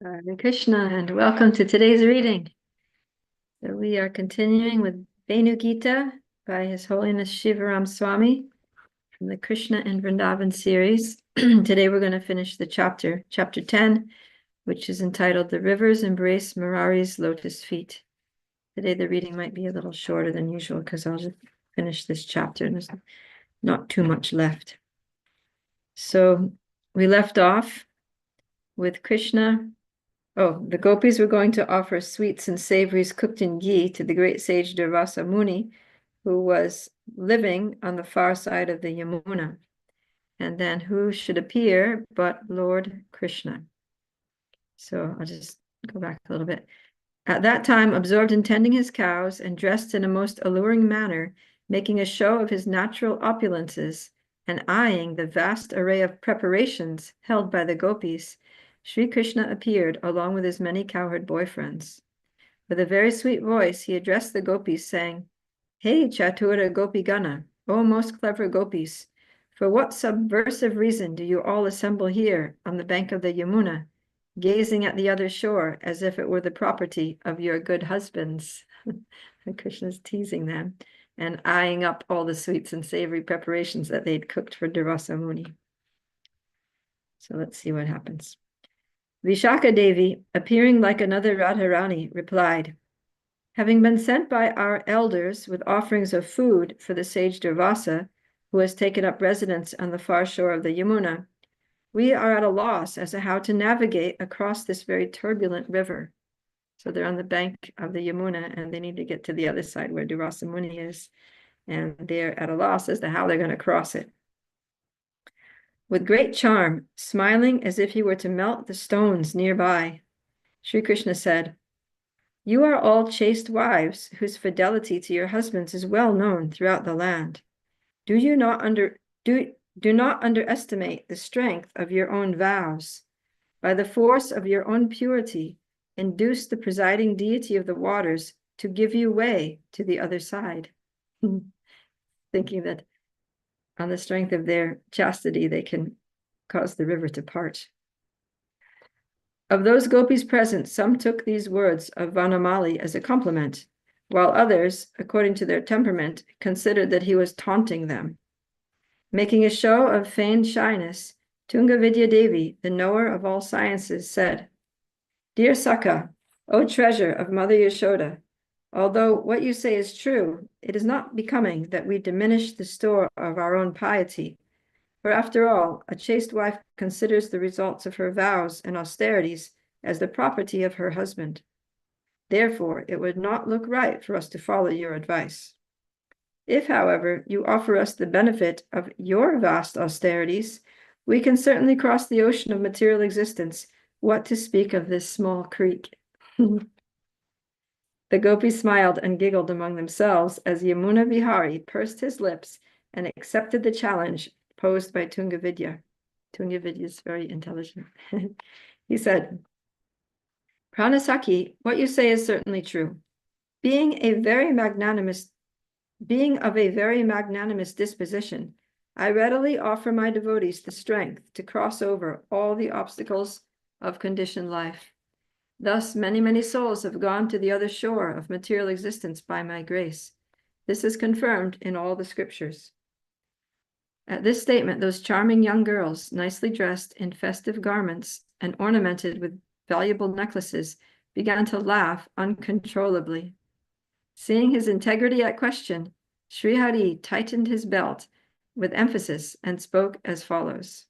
Hare Krishna, and welcome to today's reading. So we are continuing with Venu Gita by His Holiness Shivaram Swami from the Krishna and Vrindavan series. Today we're going to finish the chapter 10, which is entitled The Rivers Embrace Murari's Lotus Feet. Today the reading might be a little shorter than usual because I'll just finish this chapter and there's not too much left. So we left off with Krishna. Oh, the gopis were going to offer sweets and savories cooked in ghee to the great sage Durvasa Muni, who was living on the far side of the Yamuna. And then who should appear but Lord Krishna? So I'll just go back a little bit. At that time, absorbed in tending his cows and dressed in a most alluring manner, making a show of his natural opulences and eyeing the vast array of preparations held by the gopis, Sri Krishna appeared along with his many cowherd boyfriends. With a very sweet voice, he addressed the gopis, saying, "Hey, Chatura Gopi Gana, O most clever gopis, for what subversive reason do you all assemble here on the bank of the Yamuna, gazing at the other shore as if it were the property of your good husbands?" Krishna's teasing them and eyeing up all the sweets and savory preparations that they'd cooked for Durvasa Muni. So let's see what happens. Vishaka Devi, appearing like another Radharani, replied, "Having been sent by our elders with offerings of food for the sage Durvasa, who has taken up residence on the far shore of the Yamuna, we are at a loss as to how to navigate across this very turbulent river." So they're on the bank of the Yamuna and they need to get to the other side where Durvasa Muni is. And they're at a loss as to how they're going to cross it. With great charm, smiling as if he were to melt the stones nearby, Sri Krishna said, "You are all chaste wives whose fidelity to your husbands is well known throughout the land. Do not underestimate the strength of your own vows. By the force of your own purity, induce the presiding deity of the waters to give you way to the other side." Thinking that on the strength of their chastity, they can cause the river to part. Of those gopis present, some took these words of Vanamali as a compliment, while others, according to their temperament, considered that he was taunting them. Making a show of feigned shyness, Tunga Vidya Devi, the knower of all sciences, said, "Dear Sakha, O treasure of Mother Yashoda, although what you say is true, it is not becoming that we diminish the store of our own piety. For after all, a chaste wife considers the results of her vows and austerities as the property of her husband. Therefore, it would not look right for us to follow your advice. If, however, you offer us the benefit of your vast austerities, we can certainly cross the ocean of material existence, what to speak of this small creek." The gopis smiled and giggled among themselves as Yamuna Vihari pursed his lips and accepted the challenge posed by Tunga Vidya. Tunga Vidya is very intelligent. He said, "Pranasaki, what you say is certainly true. Being of a very magnanimous disposition, I readily offer my devotees the strength to cross over all the obstacles of conditioned life. Thus, many, many souls have gone to the other shore of material existence by my grace. This is confirmed in all the scriptures." At this statement, those charming young girls, nicely dressed in festive garments and ornamented with valuable necklaces, began to laugh uncontrollably. Seeing his integrity at question, Sri Hari tightened his belt with emphasis and spoke as follows.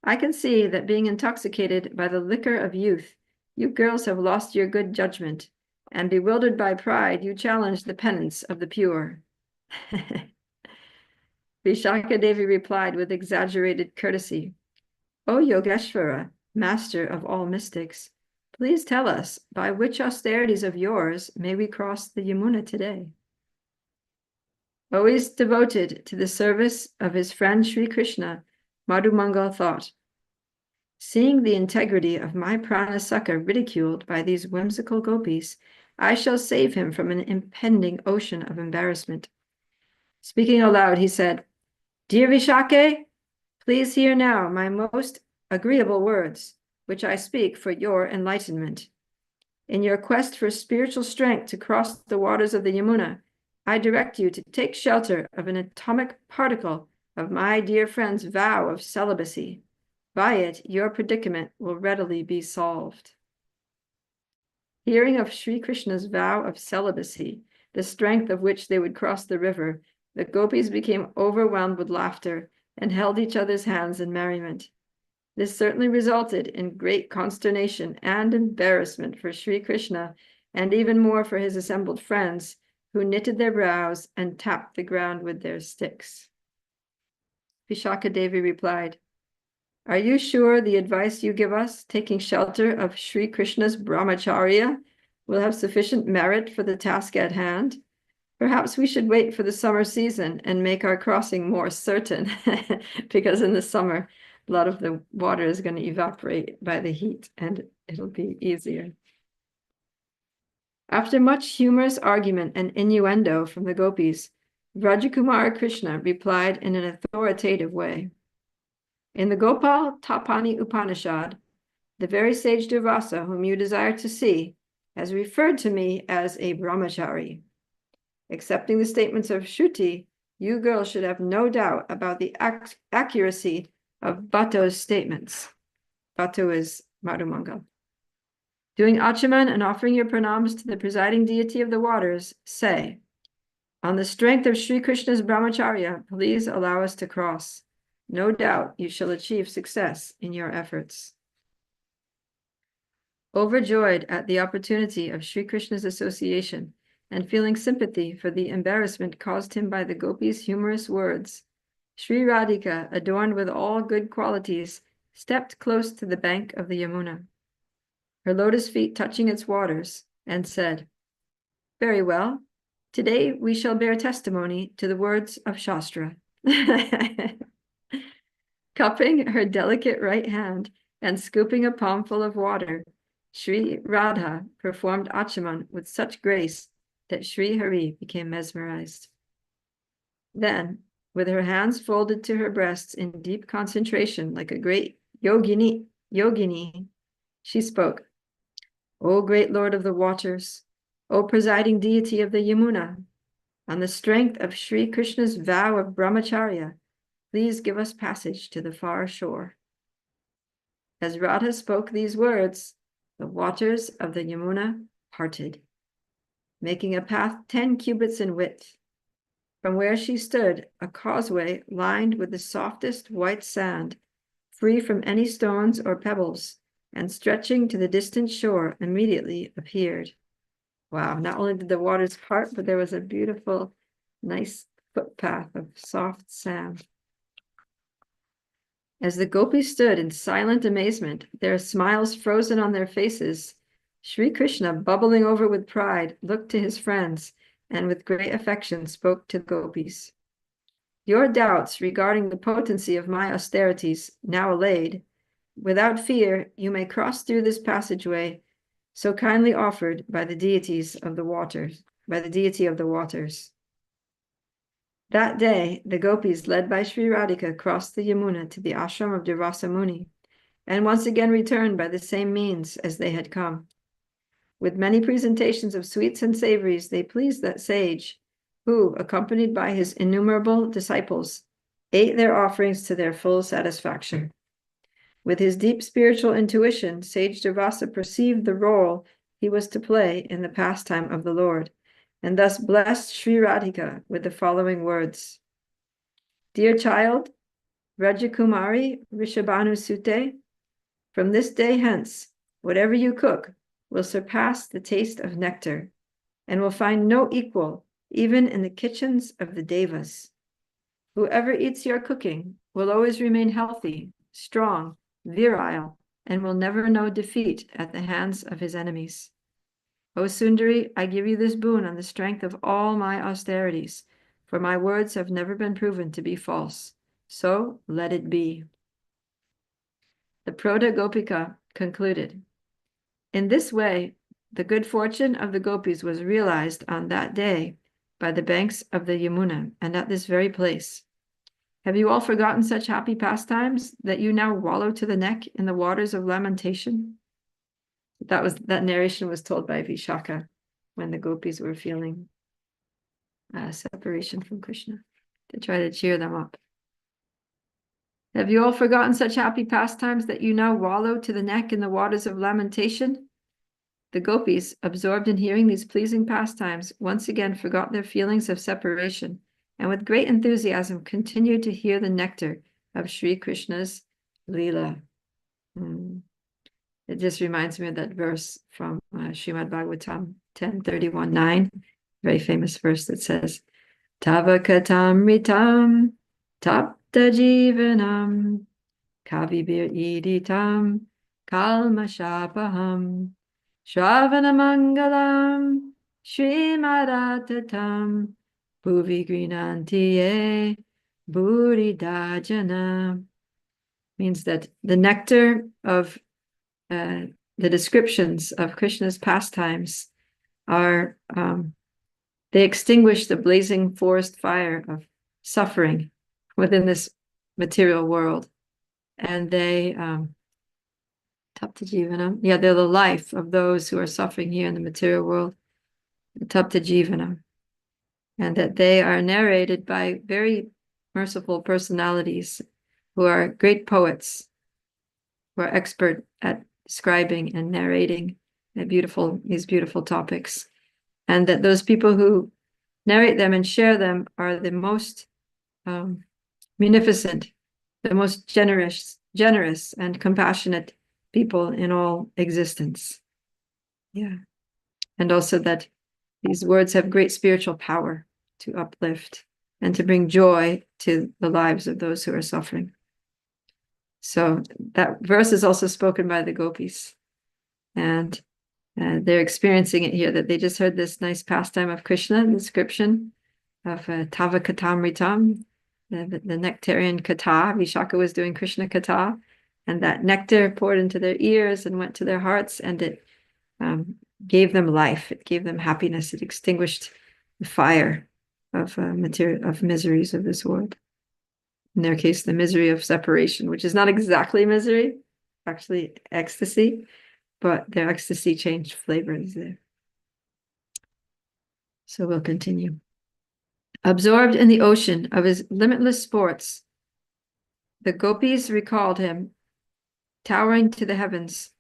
"I can see that being intoxicated by the liquor of youth, you girls have lost your good judgment, and bewildered by pride, you challenge the penance of the pure." Vishaka Devi replied with exaggerated courtesy, "O Yogeshvara, master of all mystics, please tell us, by which austerities of yours may we cross the Yamuna today?" Always devoted to the service of his friend Sri Krishna, Madhumangal thought, "Seeing the integrity of my Pranasaka ridiculed by these whimsical gopis, I shall save him from an impending ocean of embarrassment." Speaking aloud, he said, "Dear Vishake, please hear now my most agreeable words. which I speak for your enlightenment. In your quest for spiritual strength to cross the waters of the Yamuna, I direct you to take shelter of an atomic particle of my dear friend's vow of celibacy. By it, your predicament will readily be solved. Hearing of Sri Krishna's vow of celibacy, the strength of which they would cross the river, the gopis became overwhelmed with laughter and held each other's hands in merriment. This certainly resulted in great consternation and embarrassment for Sri Krishna, and even more for his assembled friends, who knitted their brows and tapped the ground with their sticks. Vishaka Devi replied, "Are you sure the advice you give us, taking shelter of Sri Krishna's brahmacharya, will have sufficient merit for the task at hand? Perhaps we should wait for the summer season and make our crossing more certain," because in the summer, a lot of the water is going to evaporate by the heat and it'll be easier. After much humorous argument and innuendo from the gopis, Vrajakumara Krishna replied in an authoritative way. In the Gopal Tapani Upanishad, the very sage Durvasa, whom you desire to see, has referred to me as a brahmachari. Accepting the statements of Shruti, you girls should have no doubt about the accuracy of Bhatto's statements. Bhatto is Madhumangal. Doing Achaman and offering your pranams to the presiding deity of the waters, say, "On the strength of Sri Krishna's brahmacharya, please allow us to cross. No doubt you shall achieve success in your efforts." Overjoyed at the opportunity of Sri Krishna's association and feeling sympathy for the embarrassment caused him by the gopis' humorous words, Sri Radhika, adorned with all good qualities, stepped close to the bank of the Yamuna, her lotus feet touching its waters, and said, "Very well, today we shall bear testimony to the words of Shastra." Cupping her delicate right hand and scooping a palmful of water, Sri Radha performed Achaman with such grace that Sri Hari became mesmerized. Then, with her hands folded to her breasts in deep concentration like a great yogini, she spoke, "O great Lord of the waters, O presiding deity of the Yamuna, on the strength of Sri Krishna's vow of brahmacharya, please give us passage to the far shore." As Radha spoke these words, the waters of the Yamuna parted, making a path 10 cubits in width. From where she stood, a causeway lined with the softest white sand, free from any stones or pebbles, and stretching to the distant shore, immediately appeared. Wow, not only did the waters part, but there was a beautiful, nice footpath of soft sand. As the gopis stood in silent amazement, their smiles frozen on their faces, Sri Krishna, bubbling over with pride, looked to his friends and with great affection spoke to the gopis. "Your doubts regarding the potency of my austerities now allayed, without fear you may cross through this passageway so kindly offered by the deities of the waters, by the deity of the waters." That day, the gopis, led by Sri Radhika, crossed the Yamuna to the ashram of Durvasa Muni, and once again returned by the same means as they had come. With many presentations of sweets and savories, they pleased that sage, who, accompanied by his innumerable disciples, ate their offerings to their full satisfaction. With his deep spiritual intuition, sage Durvasa perceived the role he was to play in the pastime of the Lord, and thus blessed Sri Radhika with the following words: "Dear child, Vrajakumari Rishabhanu Sute, from this day hence, whatever you cook will surpass the taste of nectar, and will find no equal even in the kitchens of the devas. Whoever eats your cooking will always remain healthy, strong, virile, and will never know defeat at the hands of his enemies. O Sundari, I give you this boon on the strength of all my austerities, for my words have never been proven to be false. So let it be." The Proto Gopika concluded, "In this way, the good fortune of the gopis was realized on that day by the banks of the Yamuna, and at this very place. Have you all forgotten such happy pastimes that you now wallow to the neck in the waters of lamentation? That narration was told by Vishaka when the gopis were feeling separation from Krishna, to try to cheer them up. Have you all forgotten such happy pastimes that you now wallow to the neck in the waters of lamentation? The gopis, absorbed in hearing these pleasing pastimes, once again forgot their feelings of separation, and with great enthusiasm continued to hear the nectar of Sri Krishna's Leela. It just reminds me of that verse from Srimad Bhagavatam 10:31-9, very famous verse that says, Tava katamritam tapta jivanam kavibir iditam kalmashapaham Shravanamangalam Srimadatatam Bhuvi Grinantiye Buridajana. Means that the nectar of the descriptions of Krishna's pastimes are, they extinguish the blazing forest fire of suffering within this material world. And they, Tapta Jivanam, they're the life of those who are suffering here in the material world. Tapta Jivanam. And that they are narrated by very merciful personalities who are great poets, who are expert at describing and narrating these beautiful topics. And that those people who narrate them and share them are the most munificent, the most generous and compassionate people in all existence. And also that these words have great spiritual power to uplift and to bring joy to the lives of those who are suffering. So that verse is also spoken by the gopis, and they're experiencing it here, that they just heard this nice pastime of Krishna, description of Tava Katamritam, the nectarian kata. Vishaka was doing Krishna kata, and that nectar poured into their ears and went to their hearts, and it gave them life. It gave them happiness. It extinguished the fire of miseries of this world. In their case, the misery of separation, which is not exactly misery, actually ecstasy, but their ecstasy changed flavors there. So we'll continue. Absorbed in the ocean of his limitless sports, the gopis recalled him, towering to the heavens.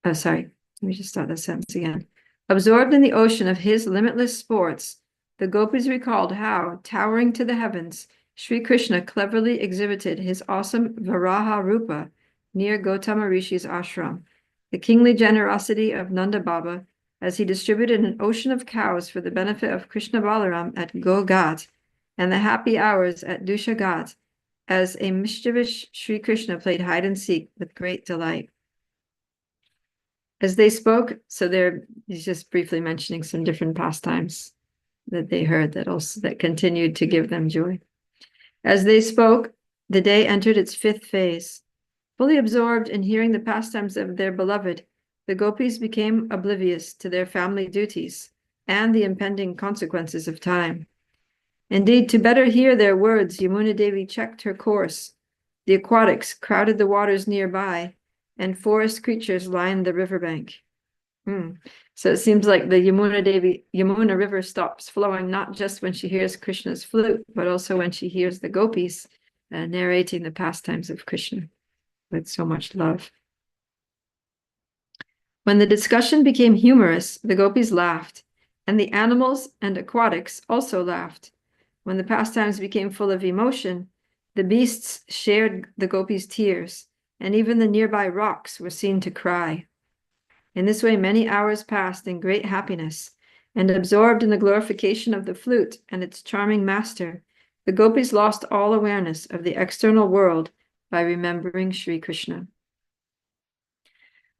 Oh, sorry. Let me just start that sentence again. Absorbed in the ocean of his limitless sports, the gopis recalled how, towering to the heavens, Sri Krishna cleverly exhibited his awesome Varaha Rupa near Gautama Rishi's ashram, the kingly generosity of Nanda Baba as he distributed an ocean of cows for the benefit of Krishna Balaram at Go Ghat, and the happy hours at Dusha Ghat, as a mischievous Sri Krishna played hide and seek with great delight. As they spoke, so he's just briefly mentioning some different pastimes that they heard that continued to give them joy. As they spoke, the day entered its fifth phase. Fully absorbed in hearing the pastimes of their beloved, the gopis became oblivious to their family duties and the impending consequences of time. Indeed, to better hear their words, Yamuna Devi checked her course. The aquatics crowded the waters nearby, and forest creatures lined the riverbank. So it seems like the Yamuna River stops flowing not just when she hears Krishna's flute, but also when she hears the gopis narrating the pastimes of Krishna with so much love. When the discussion became humorous, the gopis laughed, and the animals and aquatics also laughed. When the pastimes became full of emotion, the beasts shared the gopis' tears, and even the nearby rocks were seen to cry. In this way, many hours passed in great happiness, and absorbed in the glorification of the flute and its charming master, the gopis lost all awareness of the external world by remembering Sri Krishna.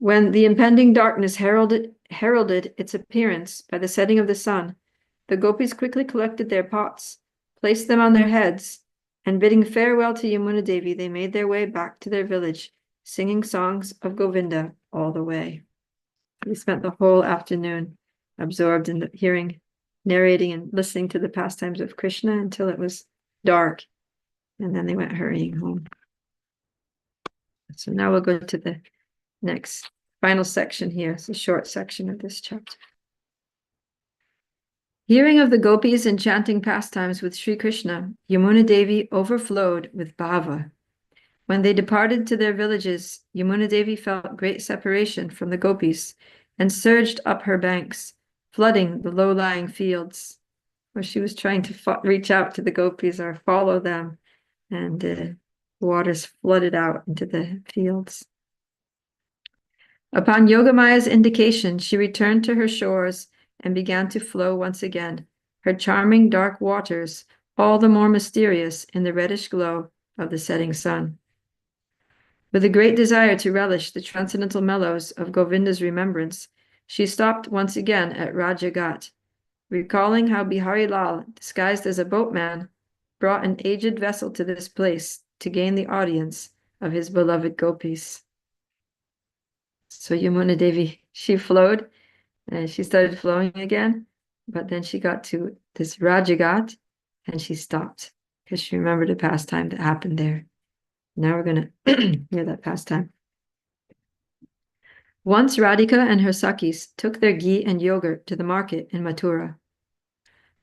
When the impending darkness heralded its appearance by the setting of the sun, the gopis quickly collected their pots, placed them on their heads, and bidding farewell to Yamuna Devi, they made their way back to their village, singing songs of Govinda all the way. We spent the whole afternoon absorbed in hearing, narrating, and listening to the pastimes of Krishna until it was dark. And then they went hurrying home. So now we'll go to the next final section here. It's a short section of this chapter. Hearing of the gopis' enchanting pastimes with Sri Krishna, Yamuna Devi overflowed with bhava. When they departed to their villages, Yamuna Devi felt great separation from the gopis and surged up her banks, flooding the low-lying fields, where she was trying to reach out to the gopis or follow them, and the waters flooded out into the fields. Upon Yogamaya's indication, she returned to her shores and began to flow once again, her charming dark waters all the more mysterious in the reddish glow of the setting sun. With a great desire to relish the transcendental mellows of Govinda's remembrance, she stopped once again at Rajagat, recalling how Bihari Lal, disguised as a boatman, brought an aged vessel to this place to gain the audience of his beloved gopis. So Yamuna Devi, she flowed, and she started flowing again, but then she got to this Rajagat, and she stopped, because she remembered a pastime that happened there. Now we're going to hear that pastime. Once Radhika and her Sakis took their ghee and yogurt to the market in Mathura.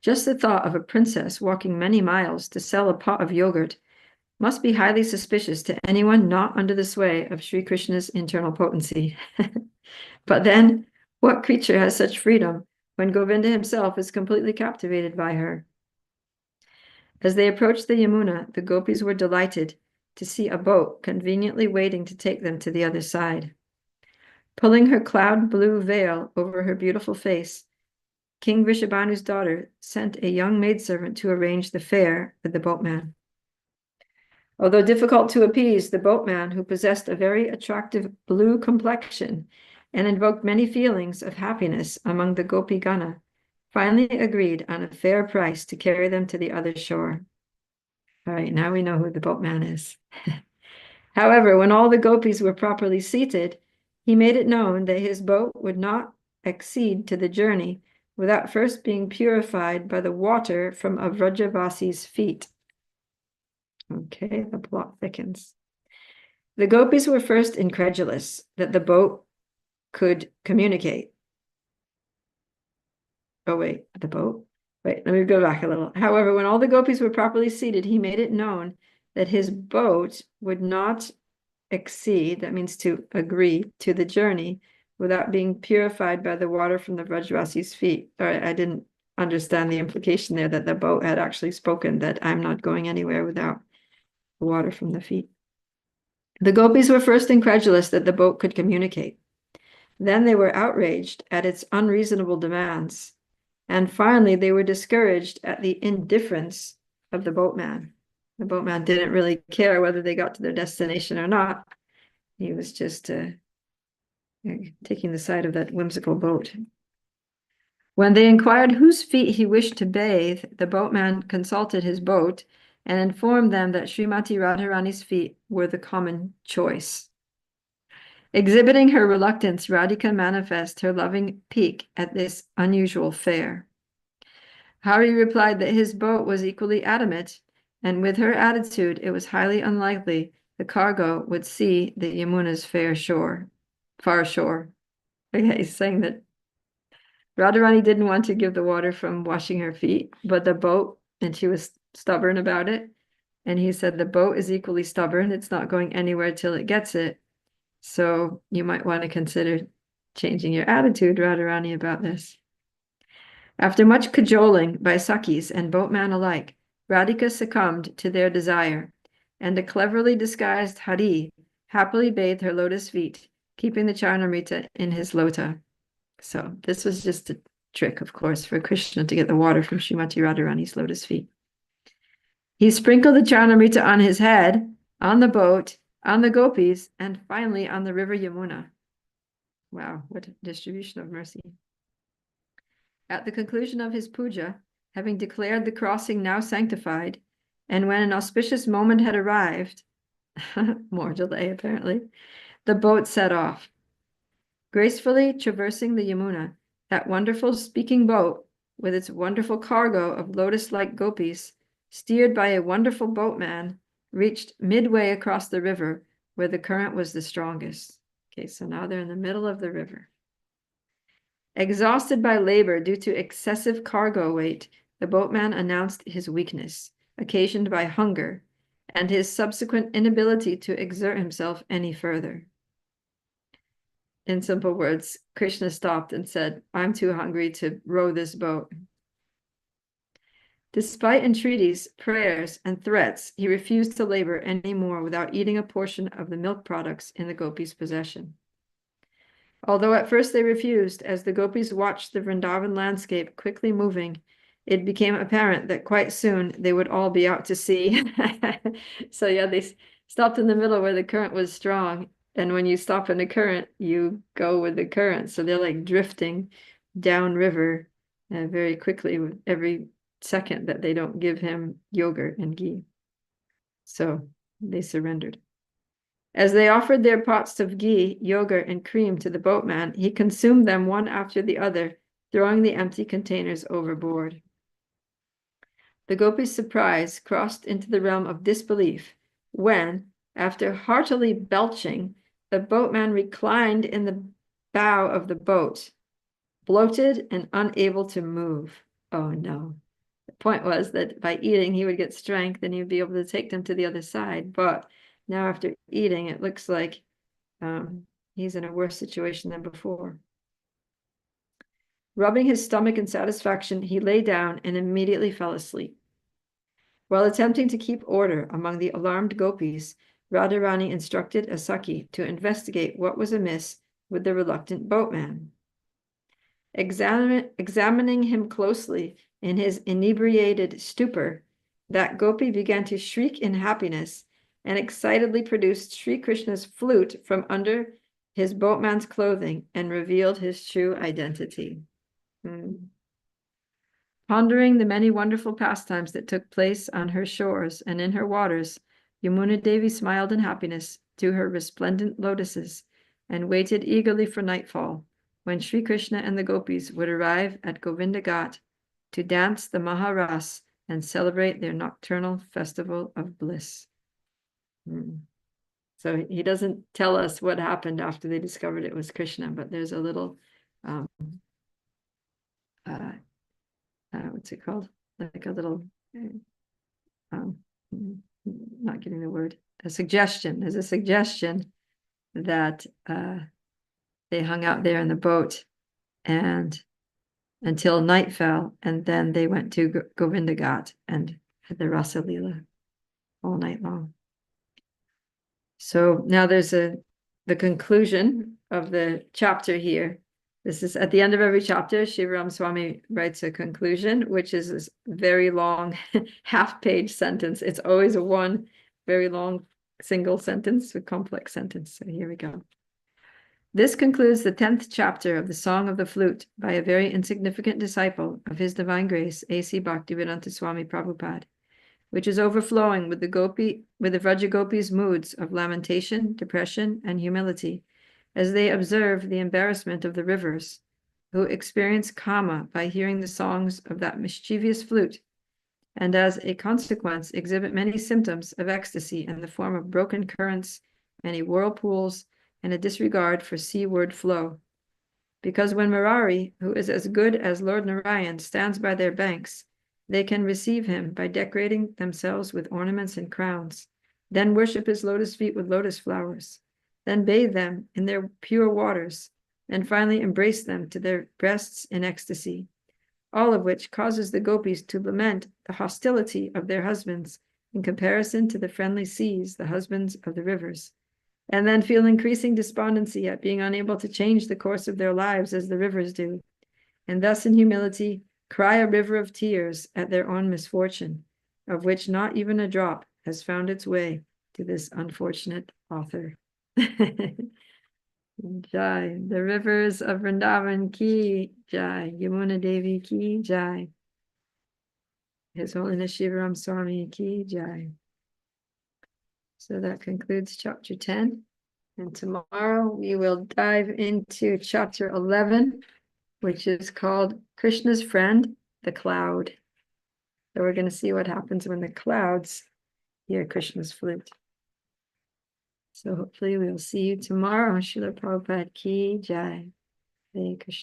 Just the thought of a princess walking many miles to sell a pot of yogurt must be highly suspicious to anyone not under the sway of Sri Krishna's internal potency. But then, what creature has such freedom when Govinda himself is completely captivated by her? As they approached the Yamuna, the gopis were delighted to see a boat conveniently waiting to take them to the other side. Pulling her cloud blue veil over her beautiful face, King Vrishabhanu's daughter sent a young maidservant to arrange the fare with the boatman. Although difficult to appease, the boatman, who possessed a very attractive blue complexion and invoked many feelings of happiness among the Gopi Gana, finally agreed on a fair price to carry them to the other shore. All right, now we know who the boatman is. However, when all the gopis were properly seated, he made it known that his boat would not accede to the journey without first being purified by the water from a Vrajavasi's feet. Okay, the plot thickens. The gopis were first incredulous that the boat could communicate. Oh, wait, the boat? Wait, let me go back a little. However, when all the gopis were properly seated, he made it known that his boat would not accede, that means to agree, to the journey without being purified by the water from the Vrajavasi's feet. All right, I didn't understand the implication there that the boat had actually spoken that I'm not going anywhere without the water from the feet. The gopis were first incredulous that the boat could communicate. Then they were outraged at its unreasonable demands. And finally, they were discouraged at the indifference of the boatman. The boatman didn't really care whether they got to their destination or not. He was just taking the side of that whimsical boat. When they inquired whose feet he wished to bathe, the boatman consulted his boat and informed them that Srimati Radharani's feet were the common choice. Exhibiting her reluctance, Radhika manifested her loving pique at this unusual fare. Hari replied that his boat was equally adamant, and with her attitude, it was highly unlikely the cargo would see the Yamuna's far shore. Okay, he's saying that Radharani didn't want to give the water from washing her feet, but the boat, and she was stubborn about it. And he said the boat is equally stubborn. It's not going anywhere till it gets it. So you might want to consider changing your attitude, Radharani, about this. After much cajoling by Sakis and boatman alike, Radhika succumbed to their desire, and a cleverly disguised Hari happily bathed her lotus feet, keeping the Charnamrita in his lota. So this was just a trick, of course, for Krishna to get the water from Srimati Radharani's lotus feet. He sprinkled the Charnamrita on his head, on the boat, on the gopis, and finally on the river Yamuna. Wow, what a distribution of mercy. At the conclusion of his puja, having declared the crossing now sanctified, and when an auspicious moment had arrived, more delay apparently, the boat set off. Gracefully traversing the Yamuna, that wonderful speaking boat, with its wonderful cargo of lotus-like gopis, steered by a wonderful boatman, reached midway across the river where the current was the strongest. Okay, so now they're in the middle of the river. Exhausted by labor due to excessive cargo weight, the boatman announced his weakness, occasioned by hunger, and his subsequent inability to exert himself any further. In simple words, Krishna stopped and said, "I'm too hungry to row this boat." Despite entreaties, prayers, and threats, he refused to labor any more without eating a portion of the milk products in the gopis' possession. Although at first they refused, as the gopis watched the Vrindavan landscape quickly moving, it became apparent that quite soon they would all be out to sea. So yeah, they stopped in the middle where the current was strong. And when you stop in a current, you go with the current. So they're like drifting downriver very quickly with every second that they don't give him yogurt and ghee. So they surrendered. As they offered their pots of ghee, yogurt, and cream to the boatman, he consumed them one after the other, throwing the empty containers overboard. The gopis' surprise crossed into the realm of disbelief when, after heartily belching, the boatman reclined in the bow of the boat, bloated and unable to move. Oh no. The point was that by eating, he would get strength and he would be able to take them to the other side. But now after eating, it looks like he's in a worse situation than before. Rubbing his stomach in satisfaction, he lay down and immediately fell asleep. While attempting to keep order among the alarmed gopis, Radharani instructed a Sakhi to investigate what was amiss with the reluctant boatman. Examining him closely in his inebriated stupor, that gopi began to shriek in happiness and excitedly produced Sri Krishna's flute from under his boatman's clothing and revealed his true identity. Pondering the many wonderful pastimes that took place on her shores and in her waters, Yamuna Devi smiled in happiness to her resplendent lotuses and waited eagerly for nightfall, when Sri Krishna and the gopis would arrive at Govinda Ghat to dance the Maharas and celebrate their nocturnal festival of bliss. So he doesn't tell us what happened after they discovered it was Krishna, but there's a little what's it called? Like a little, not getting the word, a suggestion. There's a suggestion that they hung out there in the boat and until night fell, and then they went to Govinda Ghat and had the Rasa Leela all night long. So now there's the conclusion of the chapter here. This is at the end of every chapter, Shivaram Swami writes a conclusion, which is this very long half-page sentence. It's always a one very long single sentence, a complex sentence. So here we go. This concludes the 10th chapter of the Song of the Flute by a very insignificant disciple of His Divine Grace, A.C. Bhaktivedanta Swami Prabhupada, which is overflowing with the Vrajagopis' moods of lamentation, depression, and humility, as they observe the embarrassment of the rivers, who experience kama by hearing the songs of that mischievous flute, and as a consequence exhibit many symptoms of ecstasy in the form of broken currents, many whirlpools, and a disregard for seaward flow. Because when Murari, who is as good as Lord Narayan, stands by their banks, they can receive him by decorating themselves with ornaments and crowns, then worship his lotus feet with lotus flowers, then bathe them in their pure waters, and finally embrace them to their breasts in ecstasy, all of which causes the gopis to lament the hostility of their husbands in comparison to the friendly seas, the husbands of the rivers, and then feel increasing despondency at being unable to change the course of their lives as the rivers do, and thus in humility cry a river of tears at their own misfortune, of which not even a drop has found its way to this unfortunate author. Jai, the rivers of Vrindavan ki jai, Yamuna Devi ki jai, His Holiness Shivaram Swami ki jai. So that concludes chapter 10. And tomorrow we will dive into chapter 11, which is called Krishna's Friend, the Cloud. So we're going to see what happens when the clouds hear Krishna's flute. So hopefully we'll see you tomorrow. Srila Prabhupada Ki Jai. Hare Krishna.